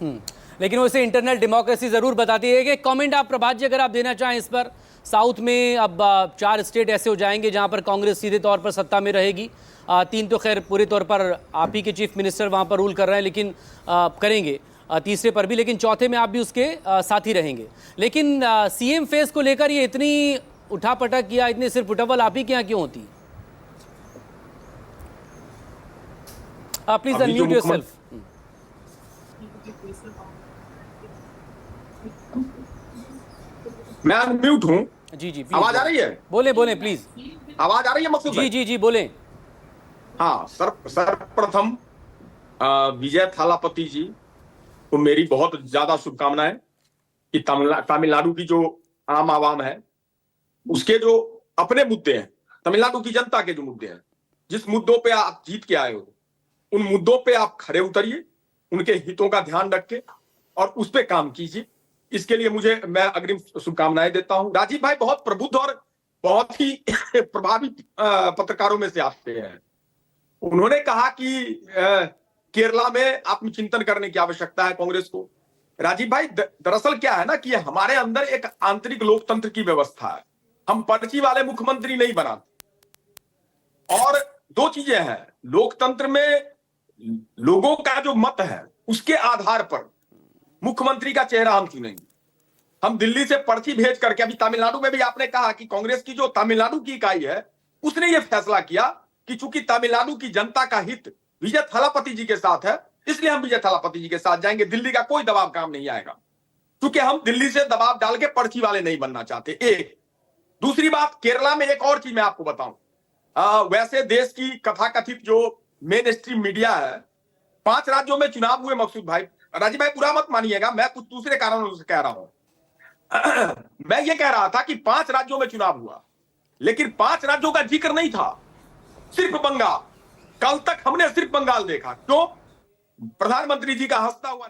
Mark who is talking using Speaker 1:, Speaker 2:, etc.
Speaker 1: लेकिन वैसे internal democracy जरूर बताती है। कि कमेंट आप प्रभात जी अगर आप देना चाहें इस पर, साउथ में अब 4 स्टेट ऐसे हो जाएंगे जहां पर कांग्रेस सीधे तौर पर सत्ता में रहेगी। 3 तो खैर पूरे तौर पर आप ही के चीफ मिनिस्टर वहां पर रूल कर रहे हैं, लेकिन करेंगे तीसरे पर भी, लेकिन चौथे में आप भी उसके साथ ही रहेंगे। लेकिन सीएम फेस को लेकर ये इतनी उठापटक किया, इतनी सिर्फ उठवल आप ही के यहाँ क्यों होती है? Please unmute yourself.
Speaker 2: मैं अनम्यूट हूं।
Speaker 1: जी जी,
Speaker 2: आवाज आ रही है?
Speaker 1: बोले बोले प्लीज।
Speaker 2: आवाज आ रही है मकसूद
Speaker 1: जी
Speaker 2: भाई?
Speaker 1: जी जी बोले।
Speaker 2: हाँ, सर्वप्रथम विजय थालापति जी को मेरी बहुत ज्यादा शुभकामनाएं कि तमिलनाडु की जो आम आवाम है उसके जो अपने मुद्दे हैं, तमिलनाडु की जनता के जो मुद्दे हैं, जिस मुद्दों पे आप जीत के आए हो, उन मुद्दों पे आप खड़े उतरिए, उनके हितों का ध्यान रख के और उस पे काम कीजिए। इसके लिए मैं अग्रिम शुभकामनाएं देता हूं। राजीव भाई बहुत प्रबुद्ध और बहुत ही प्रभावी पत्रकारों में से आते हैं। उन्होंने कहा कि केरला में आत्मचिंतन करने की आवश्यकता है कांग्रेस को। राजीव भाई, दरअसल क्या है ना कि हमारे अंदर एक आंतरिक लोकतंत्र की व्यवस्था है। हम पर्ची वाले मुख्यमंत्री नहीं बनाते। और 2 चीजें हैं लोकतंत्र में, लोगों का जो मत है उसके आधार पर मुख्यमंत्री का चेहरा हम चुनेंगे। हम दिल्ली से पर्ची भेज करके, अभी तमिलनाडु में भी आपने कहा कि कांग्रेस की जो तमिलनाडु की इकाई है उसने ये फैसला किया कि चूंकि तमिलनाडु की जनता का हित विजय थालापति जी के साथ है, इसलिए हम विजय थालापति जी के साथ जाएंगे। दिल्ली का कोई दबाव काम नहीं आएगा, क्योंकि हम दिल्ली से दबाव डाल के पर्ची वाले नहीं बनना चाहते। एक दूसरी बात, केरला में एक और चीज मैं आपको बताऊं। वैसे देश की कथाकथित जो मेन स्ट्रीम मीडिया है, 5 राज्यों में चुनाव हुए मकसूद भाई। राजीव भाई बुरा मत मानिएगा, मैं कुछ दूसरे कारणों से कह रहा हूं। मैं ये कह रहा था कि 5 राज्यों में चुनाव हुआ, लेकिन 5 राज्यों का जिक्र नहीं था, सिर्फ बंगाल। कल तक हमने सिर्फ बंगाल देखा। क्यों? प्रधानमंत्री जी का हंसता हुआ